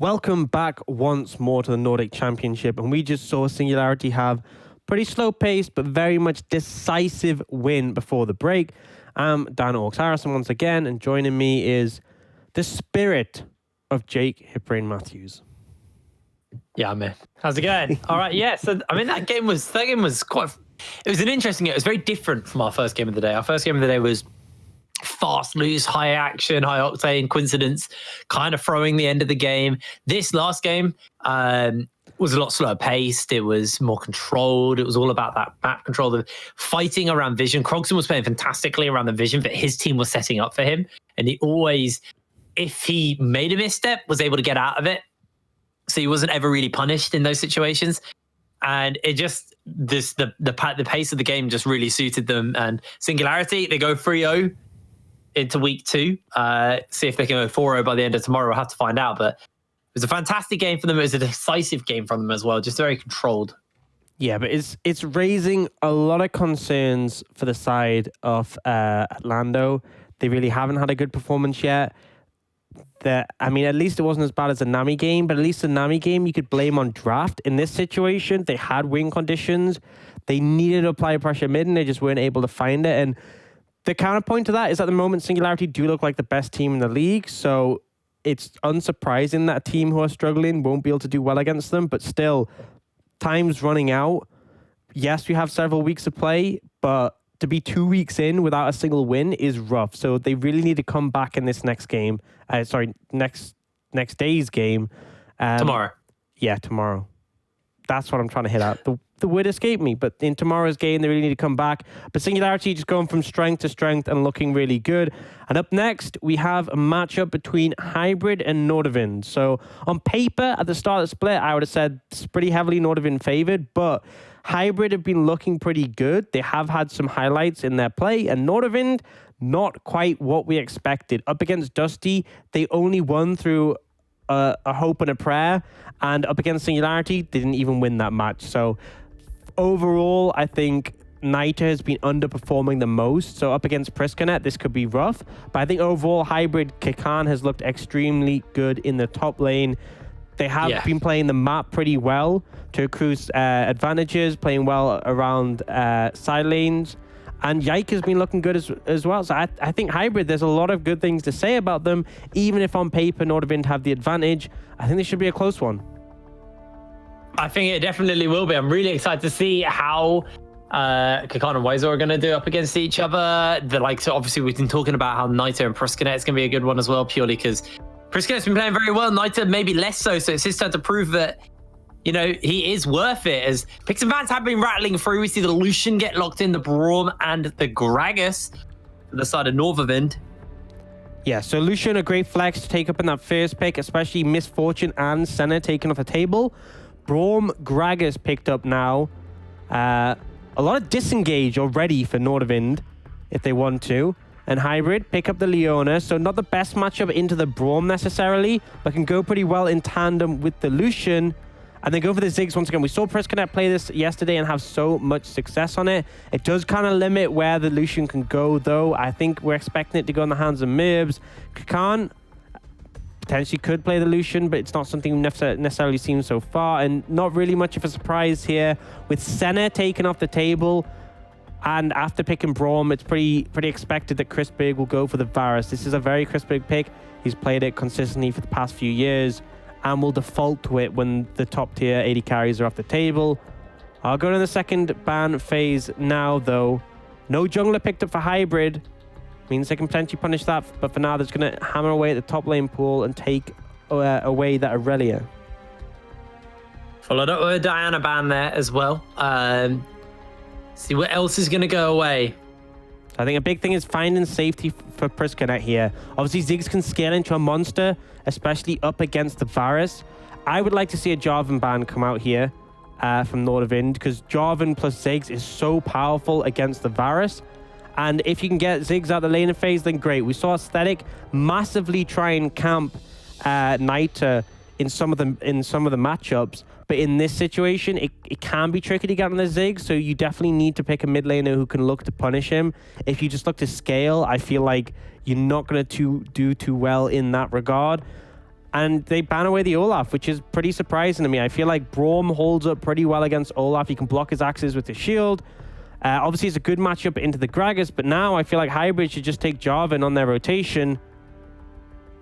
Welcome back once more to the Nordic Championship, and we just saw Singularity have pretty slow pace but very much decisive win before the break. I'm Dan Orks Harrison once again, and joining me is the spirit of Jake Hipbrain Matthews. Yeah, man. How's it going? All right, yeah. So I mean, that game was quite. It was an interesting game. It was very different from our first game of the day. Our first game of the day was fast, loose, high action, high octane, coincidence, kind of throwing the end of the game. This last game was a lot slower paced. It was more controlled. It was all about that map control, the fighting around vision. Krogson was playing fantastically around the vision, but his team was setting up for him. And he always, if he made a misstep, was able to get out of it. So he wasn't ever really punished in those situations. And it just, the pace of the game just really suited them. And Singularity, they go 3-0 into week 2. See if they can go 4-0 by the end of tomorrow. We'll have to find out. But it was a fantastic game for them. It was a decisive game from them as well. Just very controlled. Yeah, but it's raising a lot of concerns for the side of Atlando. They really haven't had a good performance yet. I mean, at least it wasn't as bad as the Nami game, but at least the Nami game you could blame on draft. In this situation, they had win conditions. They needed to apply pressure mid, and they just weren't able to find it. And the counterpoint to that is at the moment, Singularity do look like the best team in the league. So it's unsurprising that a team who are struggling won't be able to do well against them. But still, time's running out. Yes, we have several weeks to play, but to be 2 weeks in without a single win is rough. So they really need to come back in this next game. Next day's game. Tomorrow. Yeah, tomorrow. That's what I'm trying to hit at. The word escaped me, but in tomorrow's game, they really need to come back. But Singularity just going from strength to strength and looking really good. And up next, we have a matchup between Hybrid and Nordavind. So on paper, at the start of the split, I would have said it's pretty heavily Nordavind favored, but Hybrid have been looking pretty good. They have had some highlights in their play, and Nordavind, not quite what we expected. Up against Dusty, they only won through a hope and a prayer, and up against Singularity, they didn't even win that match. So overall, I think Naita has been underperforming the most. So up against Priskanet, this could be rough. But I think overall, Hybrid Kikan has looked extremely good in the top lane. They have been playing the map pretty well to accrue advantages, playing well around side lanes. And Yike has been looking good as well. So I think Hybrid, there's a lot of good things to say about them. Even if on paper Nordavind have the advantage, I think this should be a close one. I think it definitely will be. I'm really excited to see how Kikan and Wiser are going to do up against each other. So obviously we've been talking about how Naito and Priskanet is going to be a good one as well, purely because Priskanet's been playing very well. Naito maybe less so. So it's his turn to prove that, you know, he is worth it. As picks and bans have been rattling through, we see the Lucian get locked in, the Braum and the Gragas to the side of Nordavind. Yeah, so Lucian, a great flex to take up in that first pick, especially Misfortune and Senna taken off the table. Braum, Gragas picked up now. A lot of disengage already for Nordavind if they want to. And Hybrid pick up the Leona, so not the best matchup into the Braum necessarily, but can go pretty well in tandem with the Lucian. And then go for the Ziggs once again. We saw Priskanet play this yesterday and have so much success on it. It does kind of limit where the Lucian can go, though. I think we're expecting it to go in the hands of Mirbs. Kikan potentially could play the Lucian, but it's not something we've necessarily seen so far. And not really much of a surprise here. With Senna taken off the table, and after picking Braum, it's pretty expected that Chris Big will go for the Varus. This is a very Chris Big pick. He's played it consistently for the past few years, and will default to it when the top tier 80 carries are off the table. I'll go to the second ban phase now, though. No jungler picked up for Hybrid. Means they can potentially punish that, but for now, they're just going to hammer away at the top lane pool and take away that Aurelia. Followed up with a Diana ban there as well. See what else is going to go away. I think a big thing is finding safety for Priskanet here. Obviously, Ziggs can scale into a monster, especially up against the Varus. I would like to see a Jarvan ban come out here from Nordavind, because Jarvan plus Ziggs is so powerful against the Varus. And if you can get Ziggs out the laner phase, then great. We saw Aesthetic massively try and camp Naita in some of the matchups. But in this situation, it can be tricky to get on the Ziggs, so you definitely need to pick a mid laner who can look to punish him. If you just look to scale, I feel like you're not going to do too well in that regard. and they ban away the Olaf, which is pretty surprising to me. I feel like Braum holds up pretty well against Olaf. He can block his axes with his shield. Obviously, it's a good matchup into the Gragas, but now I feel like Hybrid should just take Jarvan on their rotation.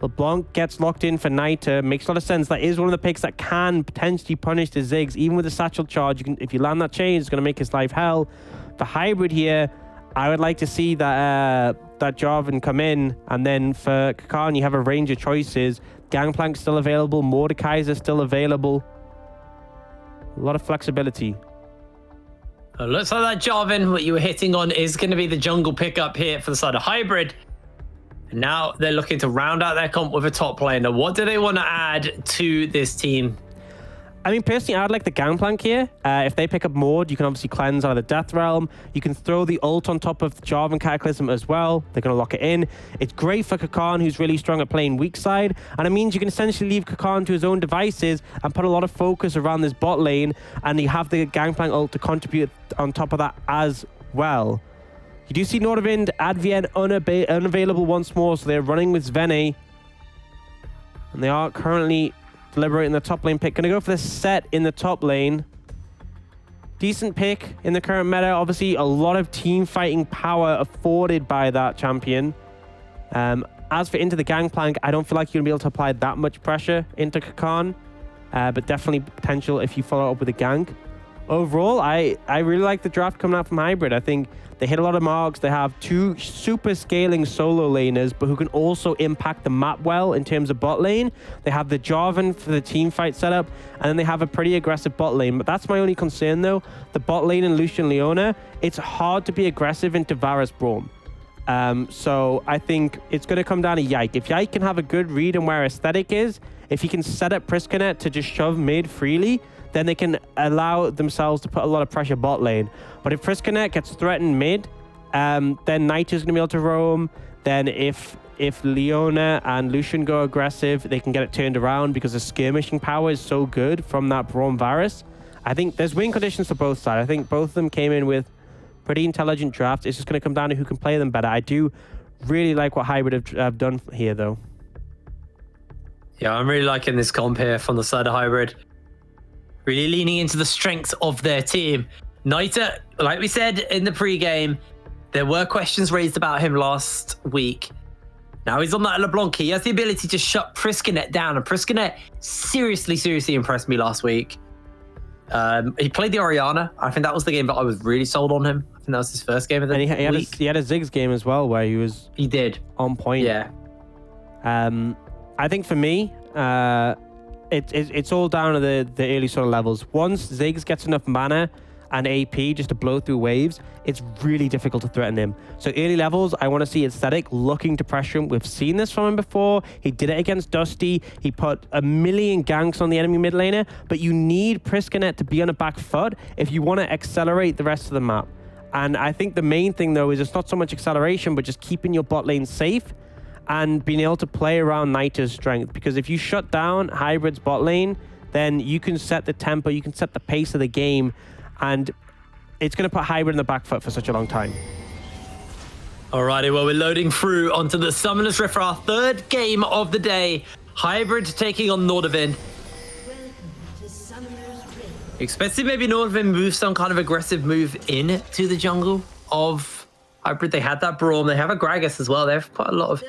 LeBlanc gets locked in for Nita. Makes a lot of sense. That is one of the picks that can potentially punish the Ziggs. Even with the satchel charge, if you land that chain, it's going to make his life hell. For Hybrid here, I would like to see that Jarvan come in. And then for Kakarn, you have a range of choices. Gangplank's still available. Mordekaiser is still available. A lot of flexibility. Looks like that Jarvan, what you were hitting on, is going to be the jungle pickup here for the side of Hybrid. And now they're looking to round out their comp with a top laner. What do they want to add to this team? I mean, personally, I'd like the Gangplank here. If they pick up Mord, you can obviously cleanse out of the Death Realm. You can throw the ult on top of the Jarvan Cataclysm as well. They're going to lock it in. It's great for Kakarn, who's really strong at playing weak side. And it means you can essentially leave Kakarn to his own devices and put a lot of focus around this bot lane. And you have the Gangplank ult to contribute on top of that as well. You do see Nordavind, Advien unavailable once more. So they're running with Svene. And they are currently deliberating the top lane pick. Going to go for the set in the top lane. Decent pick in the current meta. Obviously, a lot of team fighting power afforded by that champion. As for into the Gangplank, I don't feel like you're going to be able to apply that much pressure into Kakarn. But definitely potential if you follow up with a gank. Overall, I really like the draft coming out from Hybrid. I think they hit a lot of marks. They have two super scaling solo laners, but who can also impact the map well in terms of bot lane. They have the Jarvan for the team fight setup, and then they have a pretty aggressive bot lane. But that's my only concern, though. The bot lane in Lucian Leona, it's hard to be aggressive into Varus Braum. So I think it's going to come down to Yike. If Yike can have a good read on where aesthetic is, if he can set up Priskanet to just shove mid freely, then they can allow themselves to put a lot of pressure bot lane. But if Priskanet gets threatened mid, then Nita's going to be able to roam. Then if Leona and Lucian go aggressive, they can get it turned around because the skirmishing power is so good from that Braum Varus. I think there's win conditions for both sides. I think both of them came in with pretty intelligent drafts. It's just going to come down to who can play them better. I do really like what Hybrid have done here, though. Yeah, I'm really liking this comp here from the side of Hybrid. Really leaning into the strengths of their team. Nita, like we said in the pre-game, there were questions raised about him last week. Now he's on that LeBlanc. He has the ability to shut Priskanet down. And Priskanet seriously impressed me last week. He played the Orianna. I think that was the game that I was really sold on him. I think that was his first game of the week. He had a Ziggs game as well where he did on point. Yeah. I think for me, it's all down to the early sort of levels. Once Ziggs gets enough mana and AP just to blow through waves, it's really difficult to threaten him. So early levels, I want to see Aesthetic looking to pressure him. We've seen this from him before. He did it against Dusty. He put a million ganks on the enemy mid laner, but you need Priskanet to be on a back foot if you want to accelerate the rest of the map. And I think the main thing, though, is it's not so much acceleration, but just keeping your bot lane safe and being able to play around Nita's strength. Because if you shut down Hybrid's bot lane, then you can set the tempo, you can set the pace of the game, and it's going to put Hybrid in the back foot for such a long time. Alrighty, well, we're loading through onto the Summoner's Rift for our third game of the day. Hybrid taking on Nordavind. Expected maybe Nordavind move some kind of aggressive move into the jungle of Hybrid. They had that Braum. They have a Gragas as well. They have quite a lot of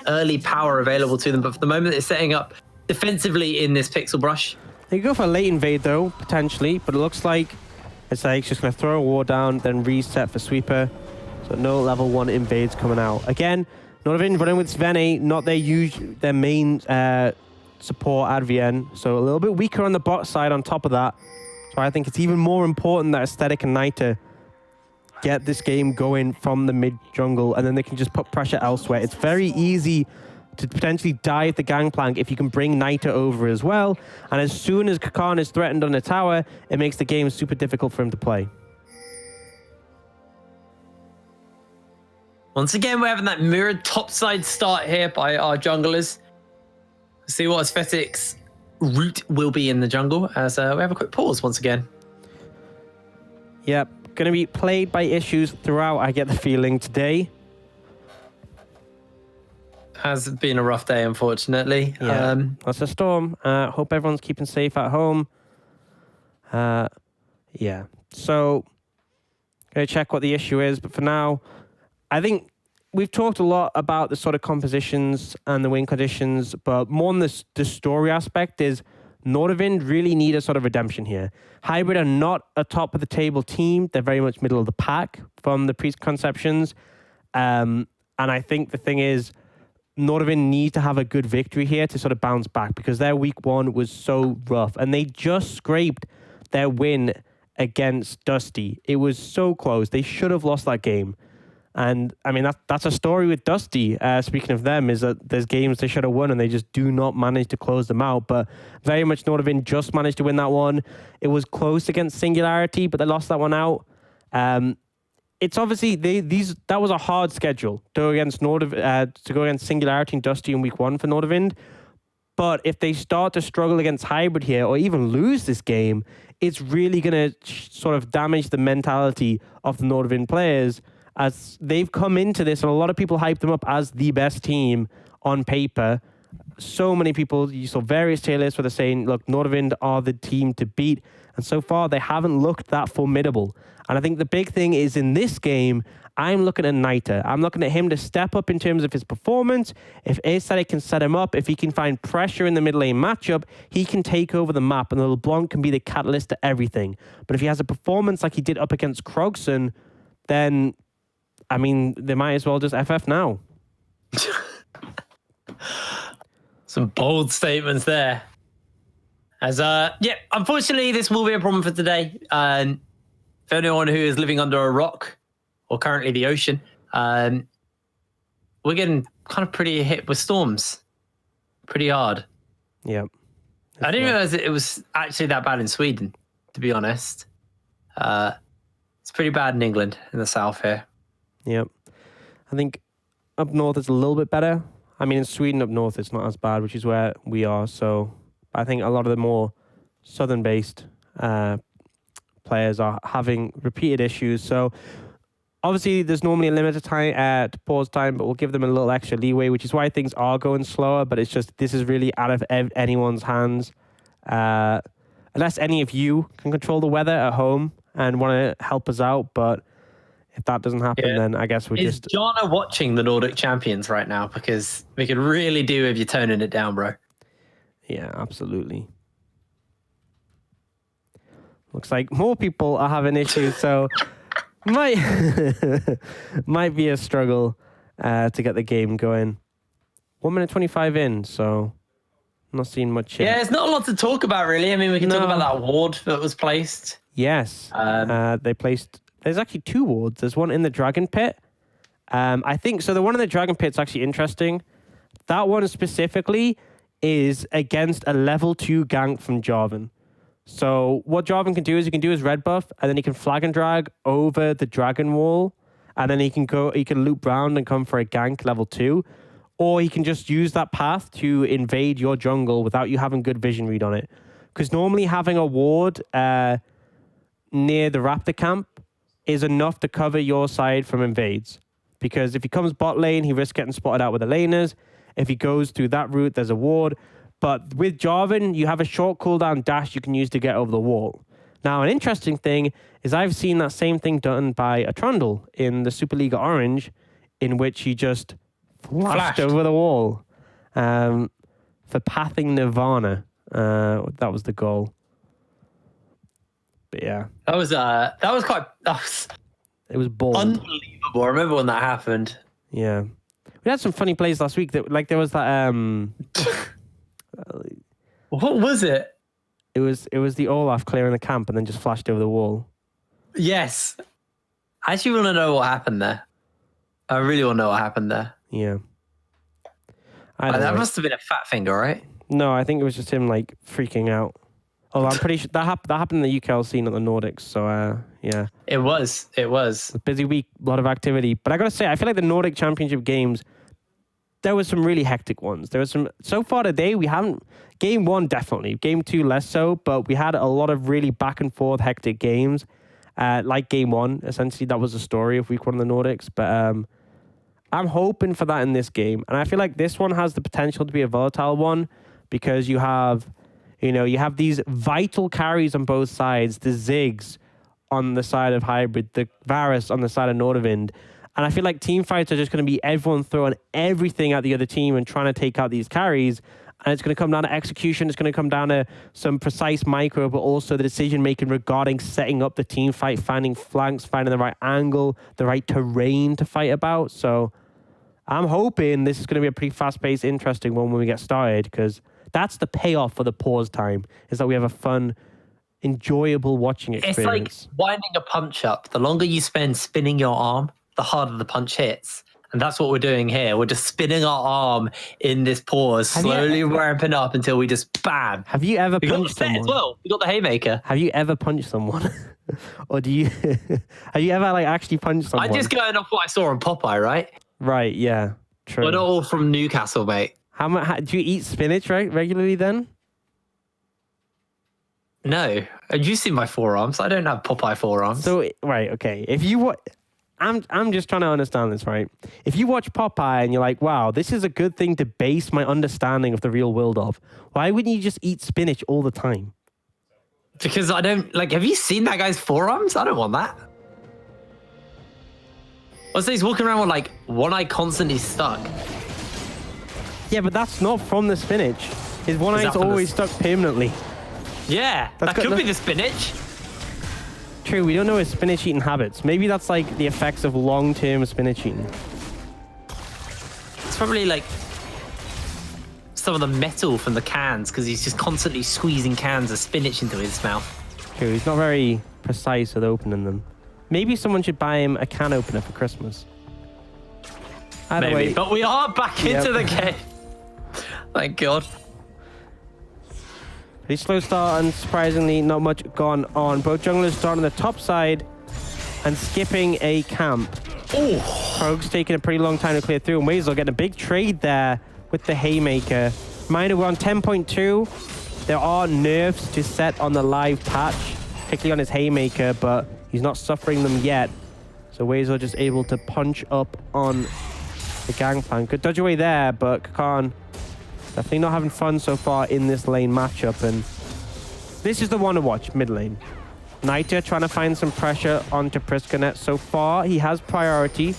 early power available to them. But for the moment, they're setting up defensively in this Pixel Brush. They could go for a late invade, though, potentially. But it looks like it's just going to throw a ward down, then reset for Sweeper. So no level 1 invades coming out. Again, Nordavind running with Svene, not their main support Advien. So a little bit weaker on the bot side on top of that. So I think it's even more important that Aesthetic and Nita get this game going from the mid jungle, and then they can just put pressure elsewhere. It's very easy to potentially die at the Gangplank if you can bring Nita over as well. And as soon as Kakarn is threatened on the tower, it makes the game super difficult for him to play. Once again, we're having that mirrored topside start here by our junglers. Let's see what Aesthetic's route will be in the jungle as we have a quick pause once again. Yep. Going to be plagued by issues throughout, I get the feeling, today. Has been a rough day, unfortunately. Yeah, that's a storm. Hope everyone's keeping safe at home. Yeah. So, gonna check what the issue is, but for now, I think we've talked a lot about the sort of compositions and the win conditions, but more on the story aspect is Nordavind really need a sort of redemption here. Hybrid are not a top of the table team. They're very much middle of the pack from the preconceptions. And I think the thing is, Nordavind need to have a good victory here to sort of bounce back because their week one was so rough and they just scraped their win against Dusty. It was so close. They should have lost that game. And I mean, that's a story with Dusty. Speaking of them, is that there's games they should have won and they just do not manage to close them out. But very much Nordavind just managed to win that one. It was close against Singularity, but they lost that one out. It's obviously that was a hard schedule to go against to go against Singularity and Dusty in week one for Nordavind. But if they start to struggle against Hybrid here or even lose this game, it's really going to sort of damage the mentality of the Nordavind players, as they've come into this, and a lot of people hype them up as the best team on paper. So many people, you saw various tier lists where they're saying, look, Nordavind are the team to beat. And so far, they haven't looked that formidable. And I think the big thing is in this game, I'm looking at Niter. I'm looking at him to step up in terms of his performance. If Aesthetic can set him up, if he can find pressure in the mid lane matchup, he can take over the map and LeBlanc can be the catalyst to everything. But if he has a performance like he did up against Krogson, then, I mean, they might as well just FF now. Some bold statements there. Unfortunately, this will be a problem for today. For anyone who is living under a rock or currently the ocean, we're getting kind of pretty hit with storms. Pretty hard. Yep. I didn't realize it was actually that bad in Sweden, to be honest. It's pretty bad in England, in the south here. Yep. I think up north it's a little bit better. I mean, in Sweden up north it's not as bad, which is where we are. So I think a lot of the more southern-based players are having repeated issues. So obviously there's normally a limited time to pause time, but we'll give them a little extra leeway, which is why things are going slower. But it's just, this is really out of anyone's hands. Unless any of you can control the weather at home and want to help us out. But if that doesn't happen, then I guess we're Is Jana watching the Nordic champions right now? Because we could really do if you're toning it down, bro. Yeah, absolutely. Looks like more people are having issues, so might be a struggle to get the game going. 1 minute 25 in, so not seeing much yet. Yeah, there's not a lot to talk about, really. I mean, we can talk about that ward that was placed. Yes, they placed... There's actually 2 wards. There's one in the Dragon Pit. I think... So the one in the Dragon Pit's actually interesting. That one specifically is against a level 2 gank from Jarvan. So what Jarvan can do is he can do his red buff, and then he can flag and drag over the dragon wall, and then he can loop round and come for a gank level 2, or he can just use that path to invade your jungle without you having good vision read on it. Because normally having a ward near the Raptor camp is enough to cover your side from invades. Because if he comes bot lane, he risks getting spotted out with the laners. If he goes through that route, there's a ward. But with Jarvan, you have a short cooldown dash you can use to get over the wall. Now, an interesting thing is I've seen that same thing done by a Trundle in the Superliga Orange, in which he just flashed over the wall for pathing Nirvana. That was the goal. But yeah, it was bold, unbelievable. I remember when that happened. Yeah, we had some funny plays last week. That there was that. What was it? It was the Olaf clearing the camp and then just flashed over the wall. Yes, I actually want to know what happened there. I really want to know what happened there. Yeah, that must have been a fat finger, right? No, I think it was just him like freaking out. Oh, I'm pretty sure that happened in the UKL scene at the Nordics. So yeah, it was a busy week, a lot of activity. But I gotta say, I feel like the Nordic Championship games, there was some really hectic ones. There was some so far today. We haven't game 1 definitely, game 2 less so, but we had a lot of really back and forth hectic games. Like game 1, essentially that was the story of week 1 of the Nordics. But I'm hoping for that in this game. And I feel like this one has the potential to be a volatile one because you have these vital carries on both sides, the Ziggs on the side of Hybrid, the Varus on the side of Nordavind. And I feel like team fights are just going to be everyone throwing everything at the other team and trying to take out these carries. And it's going to come down to execution. It's going to come down to some precise micro, but also the decision-making regarding setting up the team fight, finding flanks, finding the right angle, the right terrain to fight about. So I'm hoping this is going to be a pretty fast-paced, interesting one when we get started, because that's the payoff for the pause time, is that we have a fun, enjoyable watching experience. It's like winding a punch up. The longer you spend spinning your arm, the harder the punch hits. And that's what we're doing here. We're just spinning our arm in this pause, slowly ramping up until we just bam. Have you ever punched someone? As well. We got the haymaker. Have you ever punched someone? Or do you have you ever like actually punched someone? I'm just going off what I saw on Popeye, right? Right, yeah. True. We're not all from Newcastle, mate. How much do you eat spinach regularly then? No. Have you seen my forearms? I don't have Popeye forearms. So right, okay. If you I'm just trying to understand this, right? If you watch Popeye and you're like, wow, this is a good thing to base my understanding of the real world of, why wouldn't you just eat spinach all the time? Because I don't, like, have you seen that guy's forearms? I don't want that. Also, he's walking around with, like, one eye constantly stuck. Yeah, but that's not from the spinach. His one eye's always stuck permanently. Yeah, that could be the spinach. True, we don't know his spinach eating habits. Maybe that's like the effects of long-term spinach eating. It's probably like some of the metal from the cans because he's just constantly squeezing cans of spinach into his mouth. True, he's not very precise with opening them. Maybe someone should buy him a can opener for Christmas. Maybe, way, but we are back into the game. Thank God. Pretty slow start and surprisingly not much gone on. Both junglers start on the top side and skipping a camp. Oh, Rogue's taking a pretty long time to clear through, and Weasel getting a big trade there with the haymaker. Reminder, we're on 10.2. There are nerfs to set on the live patch, particularly on his haymaker, but he's not suffering them yet. So Weasel just able to punch up on the gangplank. Good dodge away there, but Kakan definitely not having fun so far in this lane matchup, and this is the one to watch, mid lane. Niter trying to find some pressure onto Priskanet. So far, he has priority,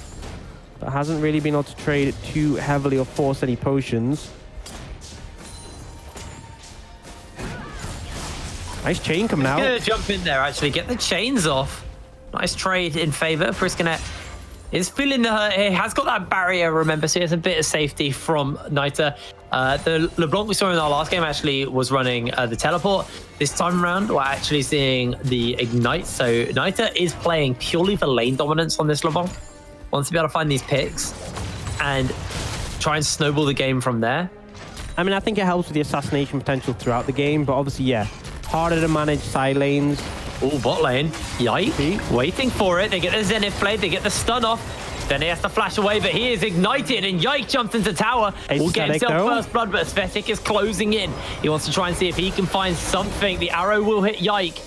but hasn't really been able to trade it too heavily or force any potions. Nice chain coming out. He's gonna jump in there, actually, get the chains off. Nice trade in favor. Priskanet is feeling he has got that barrier, remember, so he has a bit of safety from Niter. The LeBlanc we saw in our last game actually was running the teleport. This time around, we're actually seeing the ignite. So Niter is playing purely for lane dominance on this LeBlanc. Wants to be able to find these picks and try and snowball the game from there. I mean, I think it helps with the assassination potential throughout the game, but obviously, yeah, harder to manage side lanes. Oh, bot lane. Yike. Waiting for it. They get the Zenith blade. They get the stun off. Then he has to flash away, but he is ignited, and Yike jumps into tower. Will get himself first blood, but Svetic is closing in. He wants to try and see if he can find something. The arrow will hit Yike.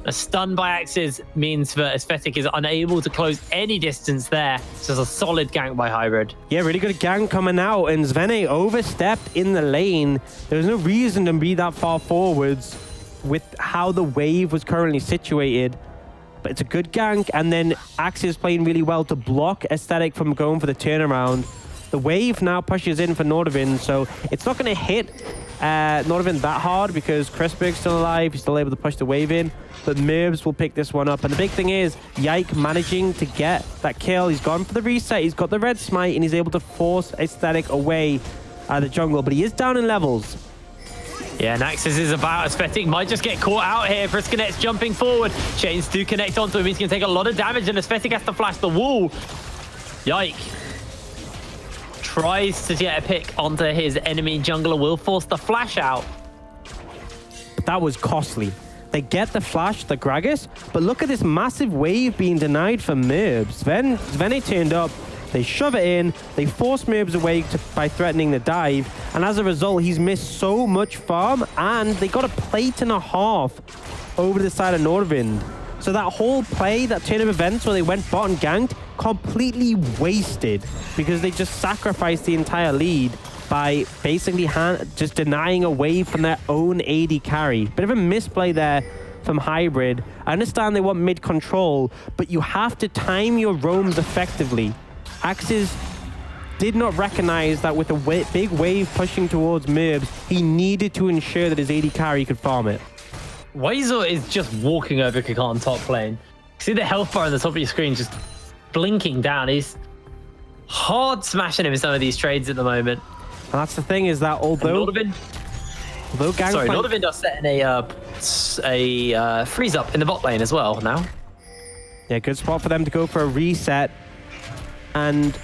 A stun by Axes means that Svetic is unable to close any distance there. So it's a solid gank by Hybrid. Yeah, really good gank coming out, and Svene overstepped in the lane. There's no reason to be that far forwards with how the wave was currently situated. But it's a good gank, and then Axis playing really well to block Aesthetic from going for the turnaround. The wave now pushes in for Nordavind, so it's not going to hit Nordavind that hard because Crispberg's still alive. He's still able to push the wave in, but Merbs will pick this one up. And the big thing is Yike managing to get that kill. He's gone for the reset. He's got the red smite, and he's able to force Aesthetic away out of the jungle, but he is down in levels. Yeah, Naxxus is about. Aesthetic might just get caught out here. Priskanet's jumping forward. Chains do connect onto him. He's going to take a lot of damage, and Aesthetic has to flash the wall. Yike. Tries to get a pick onto his enemy jungler. Will force the flash out. That was costly. They get the flash, the Gragas, but look at this massive wave being denied for Merbs. Svene turned up. They shove it in, they force Merbs away by threatening the dive, and as a result, he's missed so much farm, and they got a plate and a half over the side of Nordavind. So that whole play, that turn of events where they went bot and ganked, completely wasted because they just sacrificed the entire lead by basically just denying a wave from their own AD carry. Bit of a misplay there from Hybrid. I understand they want mid control, but you have to time your roams effectively. Axis did not recognize that with a big wave pushing towards Merbs, he needed to ensure that his AD carry could farm it. Weasel is just walking over Kakan top lane. See the health bar on the top of your screen just blinking down. He's hard smashing him in some of these trades at the moment. And that's the thing, is that although Gangplank... Nordavind are setting a freeze up in the bot lane as well now. Yeah, good spot for them to go for a reset. And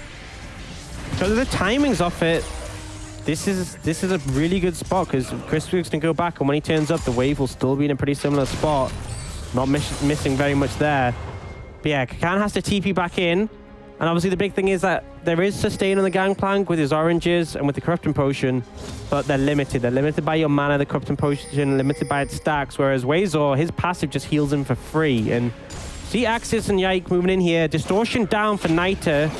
because of the timings of it, this is a really good spot because Crispig's can go back, and when he turns up, the wave will still be in a pretty similar spot. Not missing very much there. But yeah, Kakan has to TP back in. And obviously the big thing is that there is sustain on the Gangplank with his oranges and with the Corrupting Potion, but they're limited. They're limited by your mana, the Corrupting Potion, limited by its stacks, whereas Wazor, his passive just heals him for free. And see Axis and Yike moving in here. Distortion down for Niter.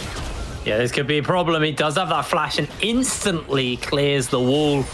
Yeah, this could be a problem. He does have that flash and instantly clears the wall.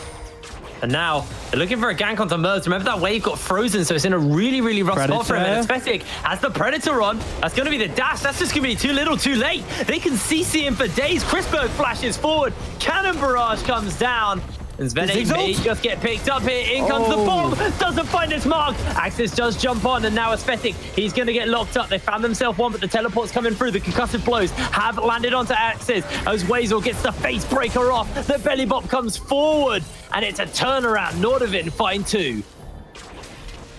And now they're looking for a gank onto Merbs. Remember that wave got frozen, so it's in a really, really rough spot for him. And Aesthetic has the Predator on. That's going to be the dash. That's just going to be too little, too late. They can CC him for days. Crispberg flashes forward. Cannon Barrage comes down. And Svene may just get picked up here. In comes the bomb. Doesn't find its mark. Axis does jump on, and now Aesthetic. He's going to get locked up. They found themselves one, but the teleport's coming through. The concussive blows have landed onto Axis. As Weasel gets the face breaker off. The belly bop comes forward, and it's a turnaround. Nordavind find 2.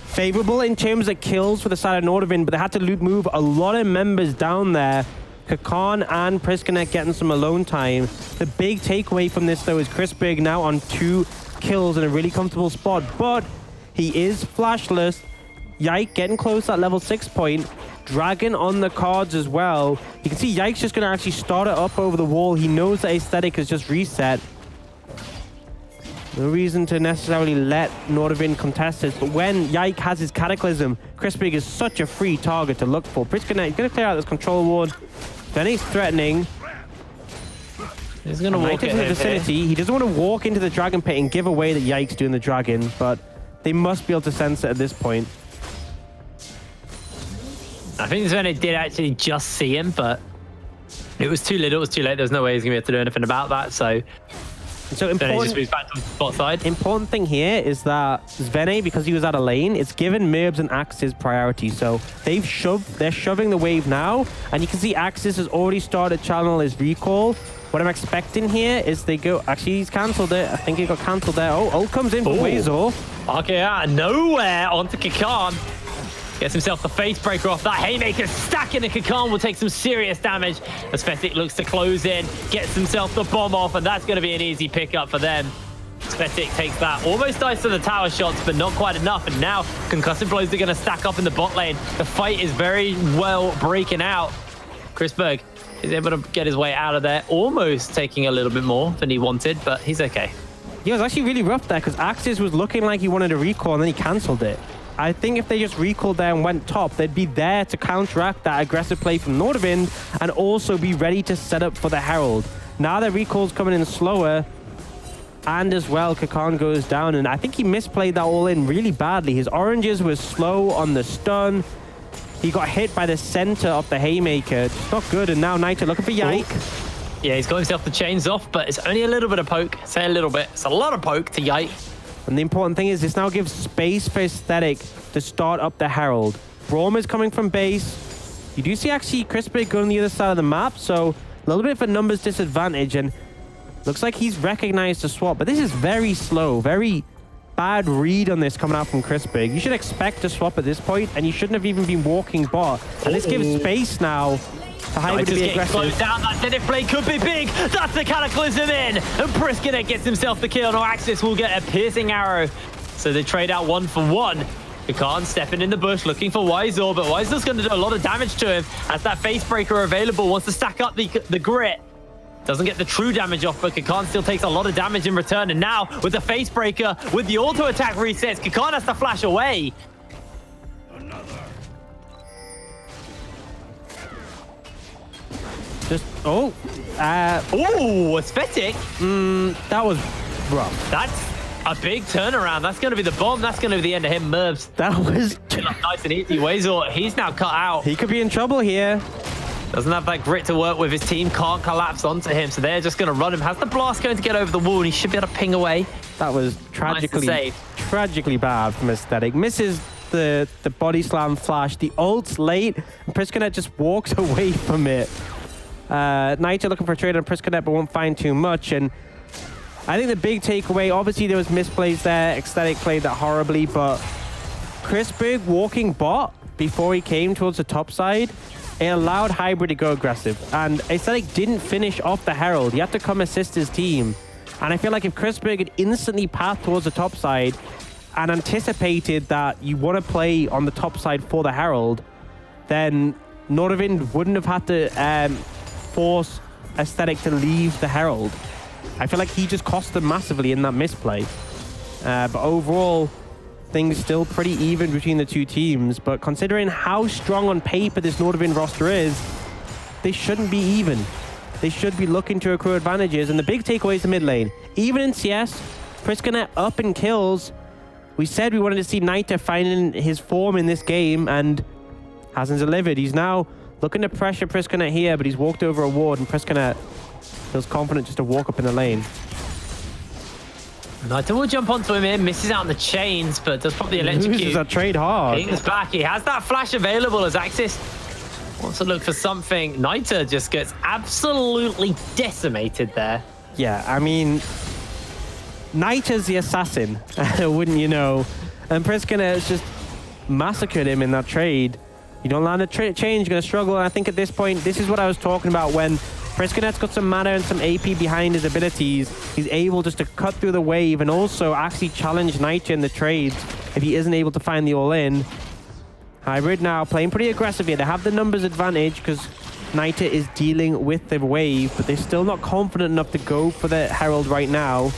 Favorable in terms of kills for the side of Nordavind, but they had to loot move a lot of members down there. Kakan and Priskanek getting some alone time. The big takeaway from this, though, is Crispig now on 2 kills in a really comfortable spot, but he is flashless. Yike getting close to that level 6 point. Dragon on the cards as well. You can see Yike's just going to actually start it up over the wall. He knows that Aesthetic has just reset. No reason to necessarily let Nordavind contest this, but when Yike has his Cataclysm, Crispig is such a free target to look for. Priskanek is going to clear out this control ward. Then he's threatening. He's going to walk into the vicinity. He doesn't want to walk into the Dragon Pit and give away that Yike's doing the Dragon, but they must be able to sense it at this point. I think Svene did actually just see him, but it was too little, it was too late. There was no way he's going to be able to do anything about that, so important, just moves back to the spot side. Important thing here is that Svene, because he was out of lane, it's given Merbs and Axis priority. So they're shoving the wave now, and you can see Axis has already started channel his recall. What I'm expecting here is they go. Actually, he's cancelled it. I think he got cancelled there. Oh, ult comes in for Weasel. Okay, out of nowhere onto Kakan. Gets himself the face breaker off. That haymaker stacking, and Kakan will take some serious damage. Aesthetic looks to close in, gets himself the bomb off, and that's going to be an easy pickup for them. Aesthetic takes that. Almost dies to the tower shots, but not quite enough. And now concussive blows are going to stack up in the bot lane. The fight is very well breaking out. Crispberg is able to get his way out of there, almost taking a little bit more than he wanted, but he's okay. Yeah, it was actually really rough there because Axis was looking like he wanted a recall, and then he cancelled it. I think if they just recalled there and went top, they'd be there to counteract that aggressive play from Nordavind and also be ready to set up for the Herald. Now their recall's coming in slower, and as well, Kakan goes down, and I think he misplayed that all in really badly. His oranges were slow on the stun. He got hit by the center of the haymaker. It's not good, and now Niter looking for Yike. Yeah, he's got himself the chains off, but it's only a little bit of poke. Say a little bit. It's a lot of poke to Yike. And the important thing is this now gives space for Aesthetic to start up the Herald. Braum is coming from base. You do see actually Crispig going on the other side of the map, so a little bit of a numbers disadvantage, and looks like he's recognized the swap, but this is very slow, very bad read on this coming out from Crispig. You should expect to swap at this point, and you shouldn't have even been walking bot. And this gives space now for Hybrid to be aggressive. Down. That Zenith play could be big. That's the Cataclysm in. And Priskanek gets himself the kill. No, Axis will get a piercing arrow. So they trade out 1 for 1. Kakan stepping in the bush looking for Weisel, but Weisel's going to do a lot of damage to him as that face breaker available. Wants to stack up the grit. Doesn't get the true damage off, but Kakan still takes a lot of damage in return. And now with the face breaker, with the auto attack resets, Kakan has to flash away. Just, oh. Oh, aesthetic. That was rough. That's a big turnaround. That's going to be the bomb. That's going to be the end of him, Mervs. That was... Nice and easy. Wazor, he's now cut out. He could be in trouble here. Doesn't have that grit to work with. His team can't collapse onto him, so they're just going to run him. Has the blast going to get over the wall, and he should be able to ping away. That was tragically bad from Aesthetic. Misses the body slam flash. The ult's late, and Priskanet just walks away from it. Knights are looking for a trade on Priskanet, but won't find too much. And I think the big takeaway, obviously there was misplays there. Aesthetic played that horribly, but Chrisberg walking bot before he came towards the top side, it allowed Hybrid to go aggressive. And Aesthetic didn't finish off the Herald. He had to come assist his team. And I feel like if Chrisberg had instantly pathed towards the top side and anticipated that you want to play on the top side for the Herald, then Nordavind wouldn't have had to force Aesthetic to leave the Herald. I feel like he just cost them massively in that misplay. But overall, things still pretty even between the two teams. But considering how strong on paper this Nordavind roster is, they shouldn't be even. They should be looking to accrue advantages. And the big takeaway is the mid lane. Even in CS, Priskanet up in kills. We said we wanted to see Naita finding his form in this game, and hasn't delivered. He's now looking to pressure Priskanet here, but he's walked over a ward, and Priskanet feels confident just to walk up in the lane. Naita will jump onto him here, misses out on the chains, but does probably electrocute. Loses that trade hard. King's back. He has that flash available as Axis wants to look for something. Naita just gets absolutely decimated there. Yeah, I mean, Naita's the assassin, wouldn't you know? And Priskanet has just massacred him in that trade. You don't land a change, you're going to struggle. And I think at this point, this is what I was talking about when Priskanet's got some mana and some AP behind his abilities. He's able just to cut through the wave and also actually challenge Naita in the trades if he isn't able to find the all-in. Hybrid now playing pretty aggressive here. They have the numbers advantage because Naita is dealing with the wave, but they're still not confident enough to go for the Herald right now.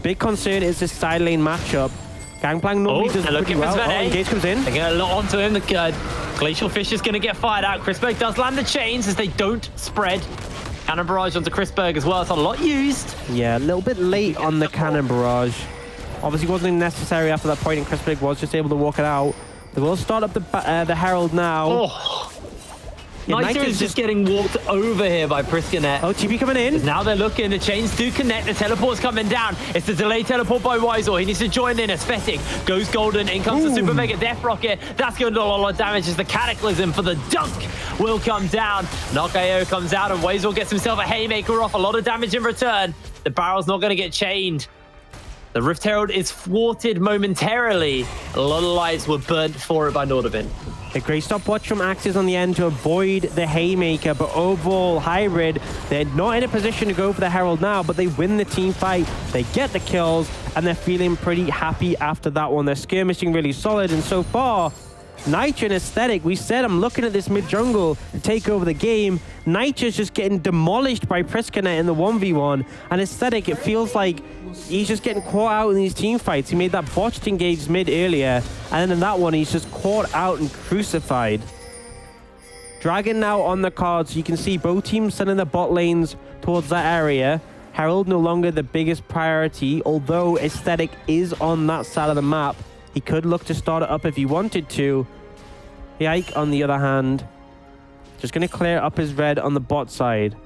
Big concern is this side lane matchup. Gangplank normally does pretty well. Oh, Engage comes in. They're going to lock onto him. The Glacial Fish is going to get fired out. Chrisberg does land the chains as they don't spread. Cannon Barrage onto Chrisberg as well. It's a lot used. Yeah, a little bit late on the Cannon Barrage. Obviously wasn't necessary after that point, and Chrisberg was just able to walk it out. They will start up the Herald now. Oh. Yeah, Naita is just getting walked over here by Priskanet. Oh, TP coming in. Now they're looking. The chains do connect. The teleport's coming down. It's the delayed teleport by Wizor. He needs to join in. Aesthetic goes golden. In comes the Super Mega Death Rocket. That's going to do a lot of damage as the Cataclysm for the dunk will come down. Knock.io comes out and Wizor gets himself a Haymaker off. A lot of damage in return. The barrel's not going to get chained. The Rift Herald is thwarted momentarily. A lot of lives were burnt for it by Nordavind. A great stopwatch from Axis on the end to avoid the Haymaker, but overall, Hybrid, they're not in a position to go for the Herald now, but they win the team fight, they get the kills, and they're feeling pretty happy after that one. They're skirmishing really solid, and so far, Nitro and Aesthetic, we said I'm looking at this mid-jungle to take over the game. Nitro's just getting demolished by Priskanet in the 1v1, and Aesthetic, it feels like he's just getting caught out in these team fights. He made that botched engage mid earlier, and then in that one, he's just caught out and crucified. Dragon now on the cards. You can see both teams sending the bot lanes towards that area. Herald no longer the biggest priority, although Aesthetic is on that side of the map. He could look to start it up if he wanted to. Yike, on the other hand, just going to clear up his red on the bot side.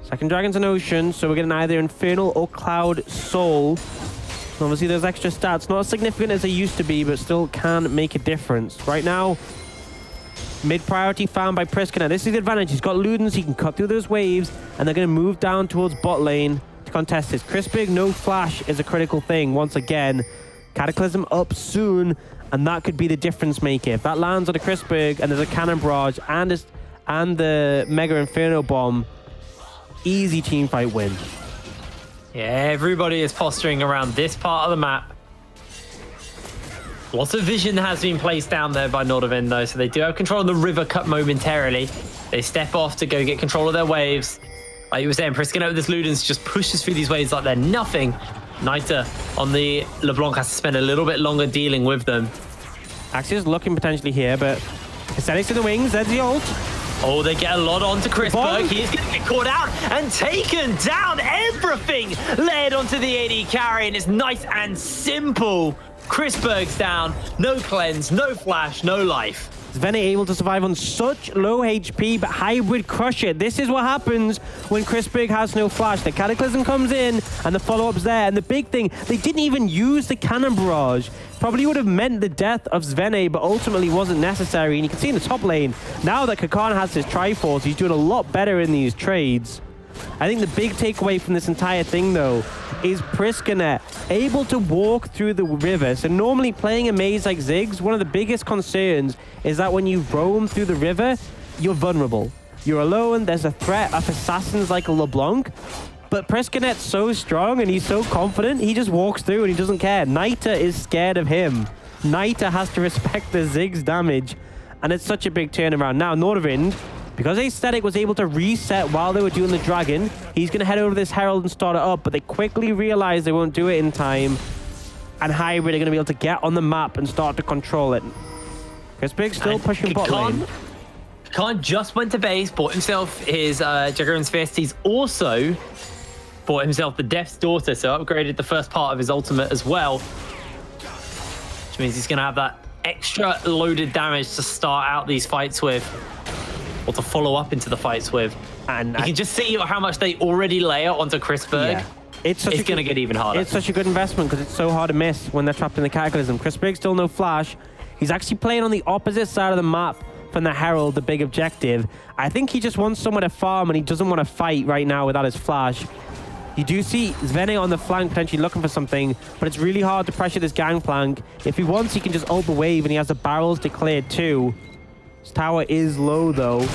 Second Dragon's an Ocean, so we're getting either Infernal or Cloud Soul. Obviously, there's extra stats. Not as significant as they used to be, but still can make a difference. Right now, mid-priority found by Priskanet. This is the advantage. He's got Ludens. He can cut through those waves, and they're going to move down towards bot lane to contest this. Chrisberg, no flash is a critical thing once again. Cataclysm up soon, and that could be the difference maker. If that lands on a Chrisberg and there's a Cannon Barrage and the Mega Inferno Bomb, easy team fight win. Yeah, everybody is posturing around this part of the map. Lots of vision has been placed down there by Nordavind, though, so they do have control of the river cut momentarily. They step off to go get control of their waves. Like you were saying, Priskanet with this Ludens just pushes through these waves like they're nothing. Naita on the LeBlanc has to spend a little bit longer dealing with them. Axis looking potentially here, but Aesthetic's in the wings. There's the ult. Oh, they get a lot onto Chrisberg. He's going to get caught out and taken down. Everything led onto the AD carry, and it's nice and simple. Chrisberg's down. No cleanse, no flash, no life. Svene able to survive on such low HP, but Hybrid crush it. This is what happens when Chrisberg has no flash. The Cataclysm comes in, and the follow-up's there. And the big thing, they didn't even use the Cannon Barrage. Probably would have meant the death of Svene, but ultimately wasn't necessary. And you can see in the top lane, now that Kakan has his Triforce, he's doing a lot better in these trades. I think the big takeaway from this entire thing, though, is Priskanet able to walk through the river. So normally playing a maze like Ziggs, one of the biggest concerns is that when you roam through the river, you're vulnerable. You're alone, there's a threat of assassins like a LeBlanc. But Priskanet's so strong and he's so confident, he just walks through and he doesn't care. Nita is scared of him. Nita has to respect the Ziggs damage. And it's such a big turnaround. Now, Nordavind, because Aesthetic was able to reset while they were doing the Dragon, he's going to head over this Herald and start it up, but they quickly realize they won't do it in time, and Hybrid are going to be able to get on the map and start to control it. Chrisberg's still pushing bot lane. Khan just went to base, bought himself his Jaguar's Fist. He's also bought himself the Death's Daughter, so upgraded the first part of his ultimate as well, which means he's going to have that extra loaded damage to start out these fights with, or to follow up into the fights with. And you can just see how much they already layer onto Chrisberg. Yeah. It's going to get even harder. It's such a good investment because it's so hard to miss when they're trapped in the Cataclysm. Chrisberg's still no flash. He's actually playing on the opposite side of the map from the Herald, the big objective. I think he just wants somewhere to farm and he doesn't want to fight right now without his flash. You do see Svene on the flank potentially looking for something, but it's really hard to pressure this gangplank. If he wants, he can just ult the wave and he has the barrels declared too. His tower is low though.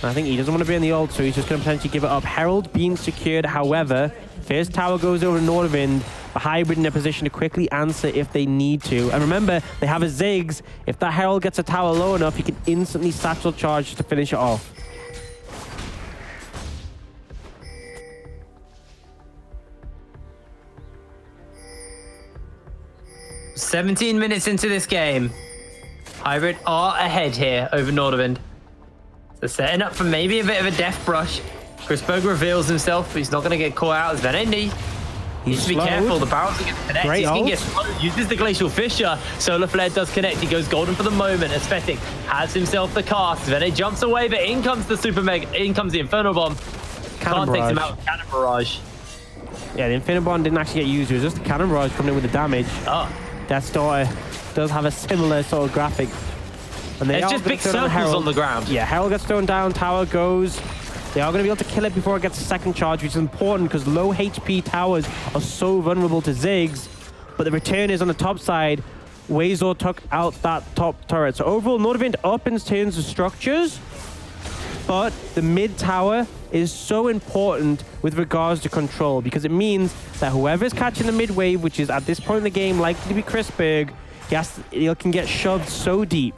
I think he doesn't want to be in the ult, so he's just going to potentially give it up. Herald being secured, however. First tower goes over to Nordavind, but Hybrid in a position to quickly answer if they need to. And remember, they have a Ziggs. If that Herald gets a tower low enough, he can instantly satchel charge to finish it off. "17 minutes into this game, Hybrid are ahead here over Nordavind. They're setting up for maybe a bit of a death brush. Chrisberg reveals himself, but he's not going to get caught out as Venendi. He needs to be careful. The barrels are going to connect. He's going to get slowed. Uses the Glacial Fissure. Solar Flare does connect. He goes golden for the moment. Aesthetic has himself the cast. Venendi jumps away, but in comes the Super Mega. In comes the Inferno Bomb. Can't take him out with Cannon Barrage. Yeah, the Inferno Bomb didn't actually get used. It was just the Cannon Barrage coming in with the damage. Oh. Death's Daughter does have a similar sort of graphic. And it's just big circles on the ground. Yeah, Herald gets thrown down, tower goes. They are going to be able to kill it before it gets a second charge, which is important because low HP towers are so vulnerable to Ziggs. But the return is on the top side. Wazor took out that top turret. So overall, Nordavind up in terms of structures, but the mid tower is so important with regards to control because it means that whoever's catching the mid wave, which is at this point in the game likely to be Chrisberg, he can get shoved so deep.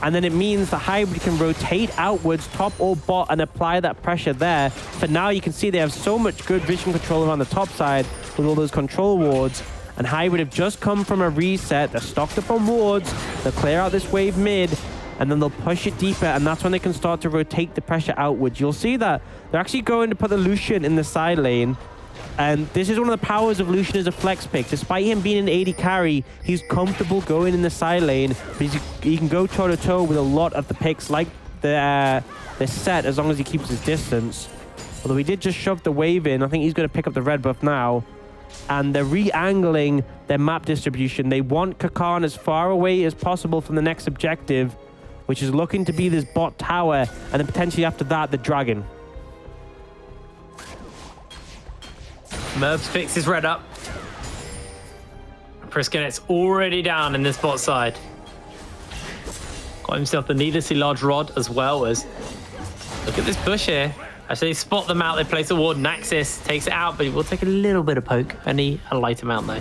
And then it means the Hybrid can rotate outwards, top or bot, and apply that pressure there. For now, you can see they have so much good vision control around the top side with all those control wards. And Hybrid have just come from a reset. They're stocked up on wards. They'll clear out this wave mid, and then they'll push it deeper, and that's when they can start to rotate the pressure outwards. You'll see that they're actually going to put the Lucian in the side lane. And this is one of the powers of Lucian as a flex pick. Despite him being an AD carry, he's comfortable going in the side lane, but he can go toe-to-toe with a lot of the picks like the set as long as he keeps his distance. Although he did just shove the wave in, I think he's going to pick up the red buff now. And they're re-angling their map distribution. They want Kakan as far away as possible from the next objective, which is looking to be this bot tower, and then potentially after that, the dragon. Merbs picks his red up. Priskanet's already down in this bot side. Got himself the needlessly large rod as well as... Look at this bush here. Actually, they spot them out. They place a ward. Naxxis takes it out, but he will take a little bit of poke. Only a light amount, though.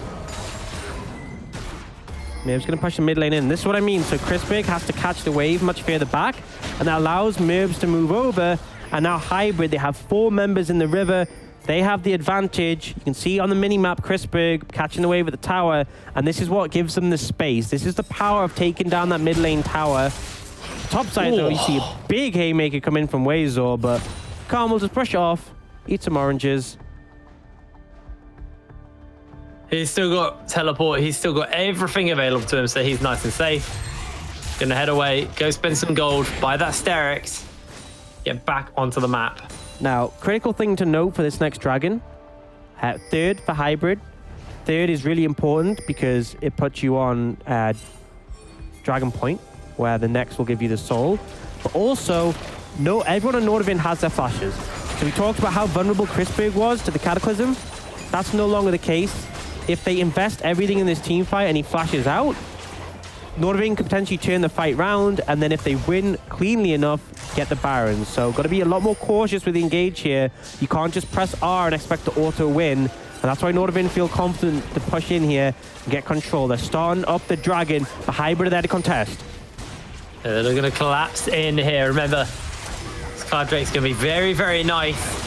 Merb's going to push the mid lane in. This is what I mean. So Chrisberg has to catch the wave much further back, and that allows Merbs to move over. And now Hybrid, they have 4 members in the river. They have the advantage. You can see on the mini-map Chrisberg catching the wave at the tower, and this is what gives them the space. This is the power of taking down that mid lane tower, top side, though, you see a big haymaker come in from Wazor, but Calm will just brush it off, eat some oranges. He's still got teleport. He's still got everything available to him, so he's nice and safe. Gonna head away, go spend some gold, buy that Sterix, get back onto the map. Now, critical thing to note for this next dragon, third for hybrid. Third is really important because it puts you on Dragon Point, where the next will give you the soul. But also, everyone on Nordavind has their flashes. So we talked about how vulnerable Chrisberg was to the Cataclysm. That's no longer the case. If they invest everything in this team fight and he flashes out, Nordavind could potentially turn the fight round, and then if they win cleanly enough, get the Baron. So got to be a lot more cautious with the engage here. You can't just press R and expect to auto win. And that's why Nordavind feel confident to push in here and get control. They're starting up the dragon. The hybrid are there to contest. They're going to collapse in here. Remember, this card Drake's going to be very, very nice.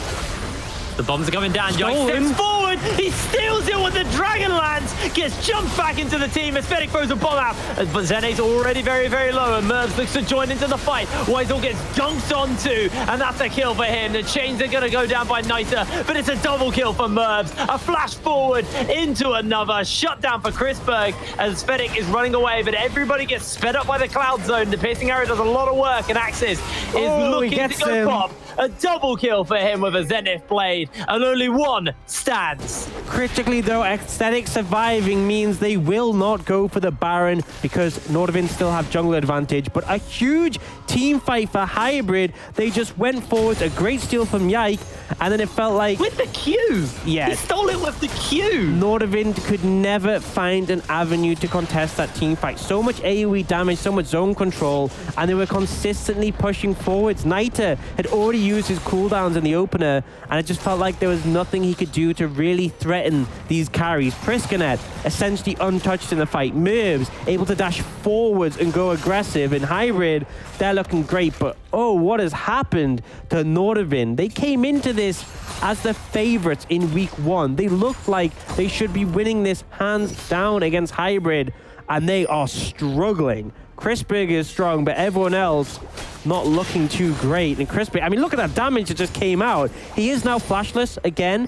The bombs are coming down. Yoink steps forward. He steals it when the dragon lands. Gets jumped back into the team. Aesthetic throws a bomb out. But Zene's already very, very low. And Mervs looks to join into the fight. Weisel gets dunked onto. And that's a kill for him. The chains are going to go down by Niter. But it's a double kill for Mervs. A flash forward into another. Shutdown for Chrisberg. As Aesthetic is running away. But everybody gets sped up by the cloud zone. The piercing arrow does a lot of work. And Axis is looking to go pop. A double kill for him with a Zenith Blade. And only one stands. Critically, though, Aesthetic surviving means they will not go for the Baron because Nordavind still have jungle advantage. But a huge team fight for hybrid. They just went forward. A great steal from Yike. And then it felt like... with the Q. Yeah. He stole it with the Q. Nordavind could never find an avenue to contest that team fight. So much AoE damage, so much zone control. And they were consistently pushing forwards. Niter had already used his cooldowns in the opener. And it just felt like there was nothing he could do to really threaten these carries. Priskanet essentially untouched in the fight. Mervs able to dash forwards and go aggressive. In hybrid, they're looking great, but oh, what has happened to Nordavind? They came into this as the favorites in week 1. They looked like they should be winning this hands down against hybrid, and they are struggling. Chrisberg is strong, but everyone else not looking too great. And Chrisberg, I mean, look at that damage that just came out. He is now flashless again,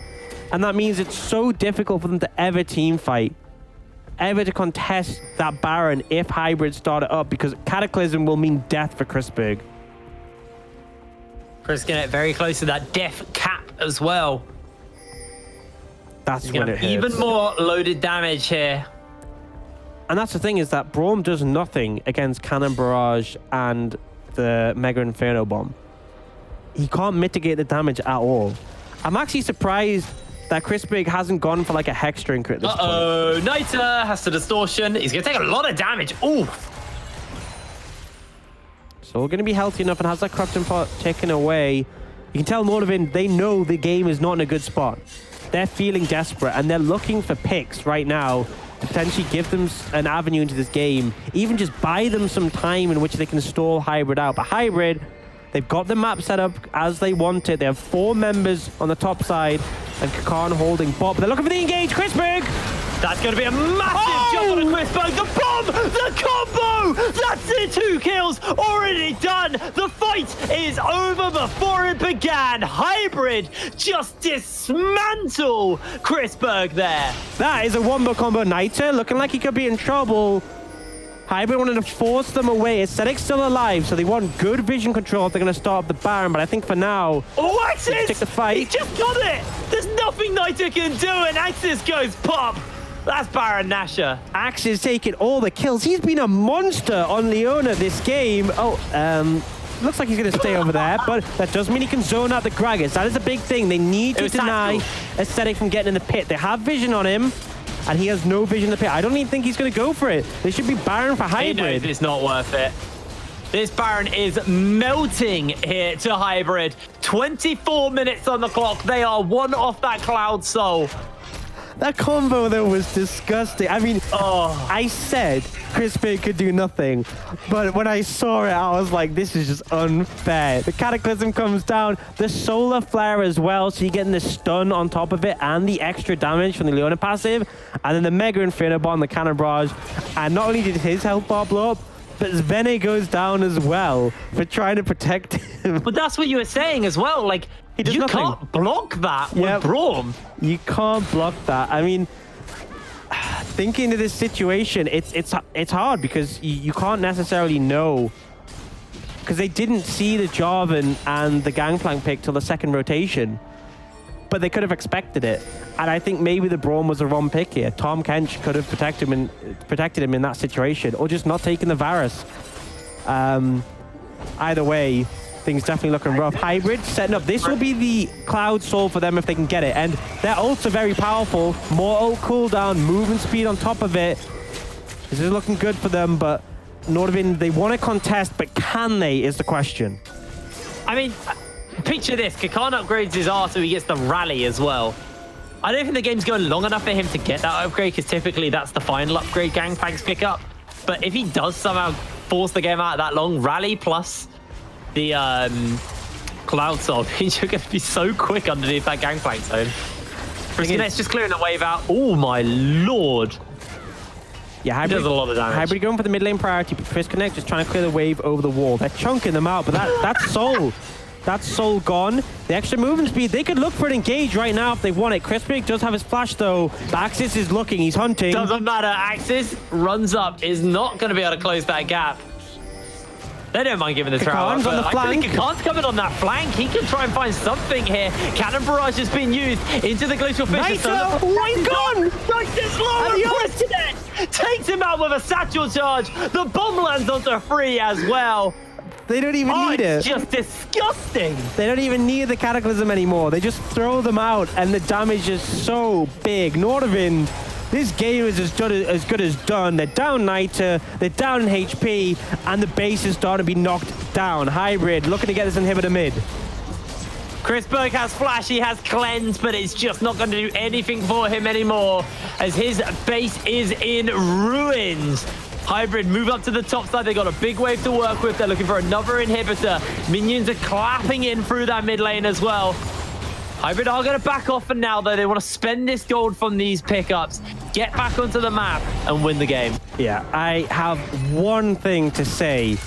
and that means it's so difficult for them to ever team fight, ever to contest that Baron if hybrid started up, because Cataclysm will mean death for Chrisberg. Chris getting it very close to that death cap as well. That's when it hurts. Even more loaded damage here. And that's the thing, is that Braum does nothing against Cannon Barrage and the Mega Inferno Bomb. He can't mitigate the damage at all. I'm actually surprised that Chrisberg hasn't gone for like a Hex Drinker at this point. Uh-oh, Niter has the distortion. He's going to take a lot of damage. Oof. So we're going to be healthy enough and has that corrupting pot taken away. You can tell Nordavind, they know the game is not in a good spot. They're feeling desperate and they're looking for picks right now to potentially give them an avenue into this game. Even just buy them some time in which they can stall hybrid out. But hybrid, they've got the map set up as they want it. They have 4 members on the top side and Kakan holding bot. But they're looking for the engage. Chrisberg! That's going to be a massive jump on a Chrisberg. The bomb! The combo! That's it! 2 kills already done. The fight is over before it began. Hybrid just dismantle Chrisberg there. That is a wombo combo. Niter looking like he could be in trouble. Hybrid wanted to force them away. Aesthetic's still alive, so they want good vision control if they're going to start up the Baron. But I think for now, oh, Axis! take the fight. He just got it! There's nothing Niter can do, and Axis goes pop. That's Baron Nashor. Axis taking all the kills. He's been a monster on Leona this game. Oh, looks like he's going to stay over there, but that does mean he can zone out the Gragas. That is a big thing. They need to deny Aesthetic from getting in the pit. They have vision on him, and he has no vision in the pit. I don't even think he's going to go for it. They should be Baron for hybrid. He knows it's not worth it. This Baron is melting here to hybrid. 24 minutes on the clock. They are 1 off that Cloud Soul. That combo, though, was disgusting. I mean, I said Chrisberg could do nothing, but when I saw it, I was like, this is just unfair. The Cataclysm comes down, the Solar Flare as well, so you're getting the stun on top of it and the extra damage from the Leona passive, and then the Mega Inferno Bomb, the Cannon Barrage, and not only did his health bar blow up, But Svene goes down as well for trying to protect him. But that's what you were saying as well. Like, He does you nothing. can't block that with Braum. You can't block that. I mean, thinking of this situation, it's hard because you can't necessarily know, because they didn't see the Jarvan and the Gangplank pick till the second rotation, but they could have expected it. And I think maybe the Braum was the wrong pick here. Tom Kench could have protected him in that situation, or just not taken the Varus. Either way, things definitely looking rough. Hybrid setting up. This will be the Cloud Soul for them if they can get it. And their ults are very powerful. More ult cooldown, movement speed on top of it. This is looking good for them, but Nordavind, they want to contest, but can they is the question. I mean, picture this. Kakan upgrades his R so he gets the rally as well. I don't think the game's going long enough for him to get that upgrade, because typically that's the final upgrade Gangplank's pick up. But if he does somehow force the game out that long, rally plus the Cloud Soul means you're going to be so quick underneath that Gangplank zone. It's just clearing the wave out. Oh my lord. Yeah, Hybrid does a lot of damage. Hybrid going for the mid lane priority, but Connect just trying to clear the wave over the wall. They're chunking them out, but that's Soul. That's Soul gone. The extra movement speed, they could look for an engage right now if they want it. Crispig does have his flash though. But Axis is looking, he's hunting. Doesn't matter, Axis runs up, is not going to be able to close that gap. They don't mind giving the throw up, on the flank. I think Kakan's coming on that flank. He can try and find something here. Cannon barrage has been used into the glacial fissure. Oh my god! This low president takes him out with a satchel charge. The bomb lands onto free as well. They don't even need it. It's just disgusting. They don't even need the Cataclysm anymore. They just throw them out, and the damage is so big. Nordavind, this game is as good as done. They're down Niter, they're down in HP, and the base is starting to be knocked down. Hybrid looking to get this inhibitor mid. Crispberg has flash, he has cleanse, but it's just not going to do anything for him anymore, as his base is in ruins. Hybrid move up to the top side. They got a big wave to work with. They're looking for another inhibitor. Minions are clapping in through that mid lane as well. Hybrid are going to back off for now, though. They want to spend this gold from these pickups, get back onto the map, and win the game. Yeah, I have one thing to say.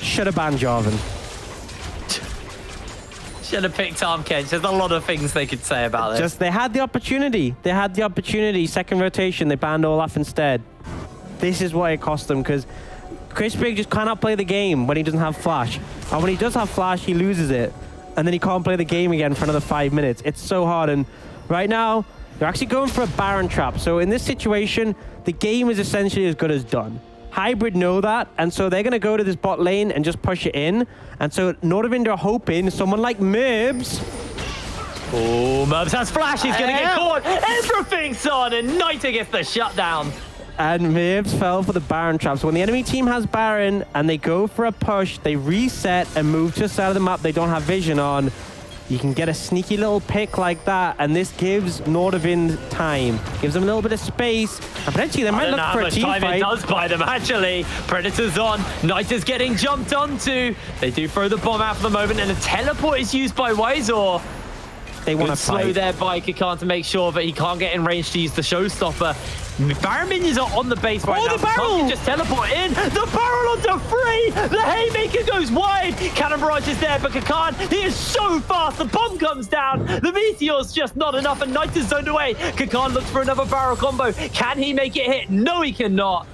Should have banned Jarvan. Should have picked Tom Kench. There's a lot of things they could say about this. They had the opportunity. They had the opportunity. Second rotation, they banned Olaf instead. This is what it cost them, because Crispig just cannot play the game when he doesn't have flash. And when he does have flash, he loses it. And then he can't play the game again for another 5 minutes. It's so hard. And right now, they're actually going for a Baron trap. So in this situation, the game is essentially as good as done. Hybrid know that, and so they're going to go to this bot lane and just push it in. And so Nordavind are hoping someone like Merbs. Oh, Merbs has flash. He's going to get caught. Everything's on, and Niter gets the shutdown. And Merbs fell for the Baron trap. So when the enemy team has Baron and they go for a push, they reset and move to the side of the map they don't have vision on. You can get a sneaky little pick like that, and this gives Nordavind time. Gives them a little bit of space, and potentially they might look for a team fight. It does buy them, actually. Predator's on. Niter's getting jumped onto. They do throw the bomb out for the moment, and a teleport is used by Wizor. They want to slow their bike. Kakan to make sure that he can't get in range to use the showstopper. Baron minions are on the base right now. The barrel! Can just teleport in. The barrel onto free. The haymaker goes wide. Cannon barrage is there, but Kakan, he is so fast. The bomb comes down. The meteor's just not enough, and Niter's zoned away. Kakan looks for another barrel combo. Can he make it hit? No, he cannot.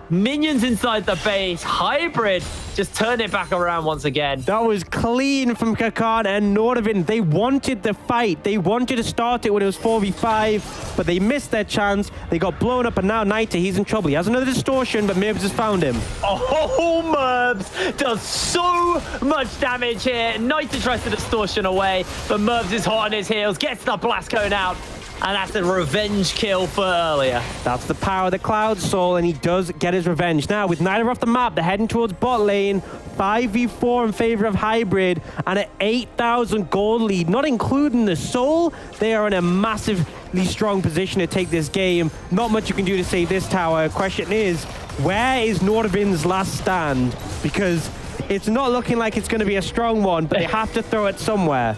Minions inside the base. Hybrid just turn it back around once again. That was clean from Kakan and Nordavind. They wanted the fight. They wanted to start it when it was 4v5, but they missed their chance. They got blown up, and now Niter, he's in trouble. He has another distortion, but Merbs has found him. Oh, Merbs does so much damage here. Niter tries to distortion away, but Merbs is hot on his heels, gets the blast cone out. And that's a revenge kill for earlier. That's the power of the Cloud Soul, and he does get his revenge. Now, with Niter off the map, they're heading towards bot lane. 5v4 in favor of Hybrid, and an 8,000 gold lead, not including the Soul. They are in a massively strong position to take this game. Not much you can do to save this tower. Question is, where is Nordavind's last stand? Because it's not looking like it's going to be a strong one, but they have to throw it somewhere.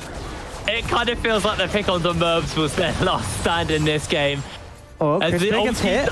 It kind of feels like the pick on the Merbs was their last stand in this game. Oh, as the Crispy gets hit.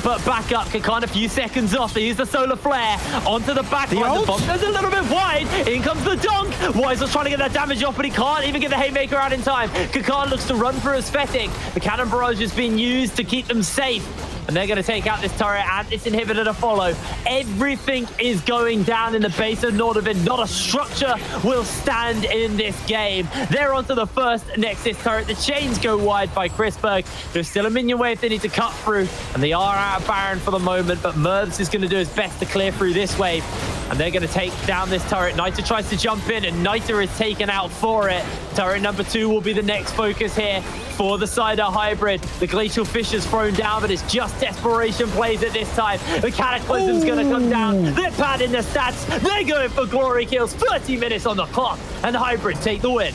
but back up, Kakana a few seconds off. They use the solar flare onto the back line. The bomb goes a little bit wide. In comes the dunk. Weisel's trying to get that damage off, but he can't even get the haymaker out in time. Kakan looks to run for aesthetic. The cannon barrage is being used to keep them safe. And they're going to take out this turret and this inhibitor to follow. Everything is going down in the base of Nordavind. Not a structure will stand in this game. They're onto the first Nexus turret. The chains go wide by Chrisberg. There's still a minion wave they need to cut through. And they are out of Baron for the moment. But Mervs is going to do his best to clear through this wave. And they're going to take down this turret. Nita tries to jump in and Nita is taken out for it. Turret number 2 will be the next focus here for the Cider Hybrid. The Glacial Fish is thrown down, but it's just desperation plays at this time. The Cataclysm's going to come down. They're padding the stats. They're going for glory kills. 30 minutes on the clock, and Hybrid take the win.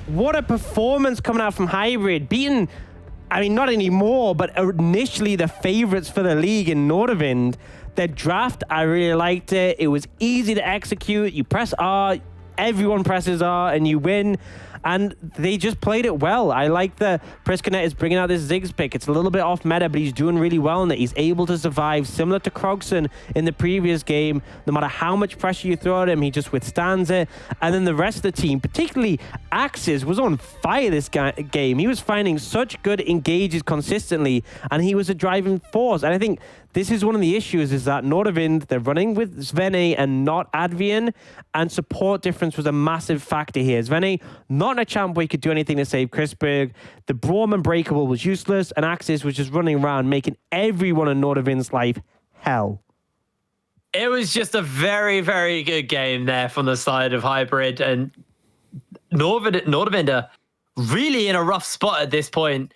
What a performance coming out from Hybrid. Beating, I mean, not anymore, but initially the favorites for the league in Nordavind. Their draft, I really liked it. It was easy to execute. You press R, everyone presses R, and you win. And they just played it well. I like the Priskanet is bringing out this Ziggs pick. It's a little bit off meta, but he's doing really well in it. He's able to survive, similar to Krogson in the previous game. No matter how much pressure you throw at him, he just withstands it. And then the rest of the team, particularly Axis, was on fire this game. He was finding such good engages consistently, and he was a driving force. And I think this is one of the issues, is that Nordavind, they're running with Svene and not Advian, and support difference was a massive factor here. Svene, not in a champ where he could do anything to save Chrisberg. The Braum Unbreakable was useless, and Axis was just running around, making everyone in Nordavind's life hell. It was just a very, very good game there from the side of Hybrid, and Nordavind are really in a rough spot at this point.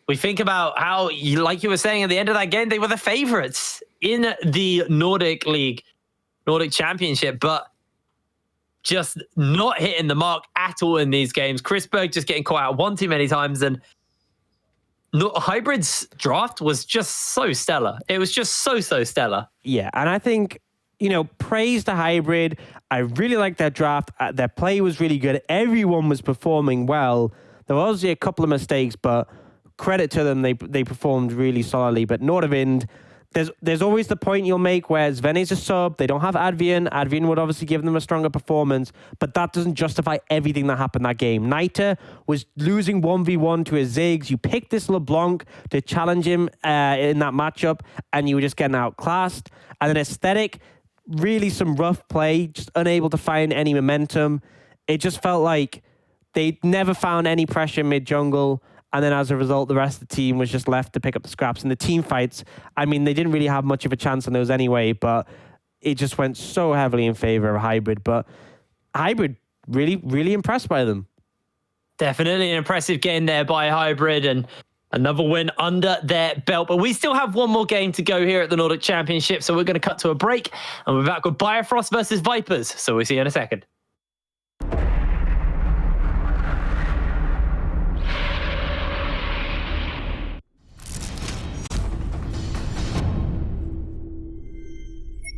We think about how, like you were saying at the end of that game, they were the favorites in the Nordic League, Nordic Championship, but just not hitting the mark at all in these games. Chrisberg just getting caught out one too many times, and Hybrid's draft was just so stellar. It was just so stellar. Yeah, and I think, you know, praise to Hybrid. I really liked their draft. Their play was really good. Everyone was performing well. There was obviously a couple of mistakes, but credit to them, they performed really solidly. But Nordavind, there's always the point you'll make where Svene's a sub, they don't have Advian. Advian would obviously give them a stronger performance, but that doesn't justify everything that happened that game. Nita was losing 1v1 to his Ziggs. You picked this LeBlanc to challenge him in that matchup, and you were just getting outclassed. And then Aesthetic, really some rough play, just unable to find any momentum. It just felt like they never found any pressure mid-jungle. And then as a result, the rest of the team was just left to pick up the scraps. And the team fights, I mean, they didn't really have much of a chance on those anyway, but it just went so heavily in favor of Hybrid. But Hybrid, really, really impressed by them. Definitely an impressive game there by Hybrid, and another win under their belt. But we still have one more game to go here at the Nordic Championship, so we're going to cut to a break, and we're back with Bifrost versus Vipers. So we'll see you in a second.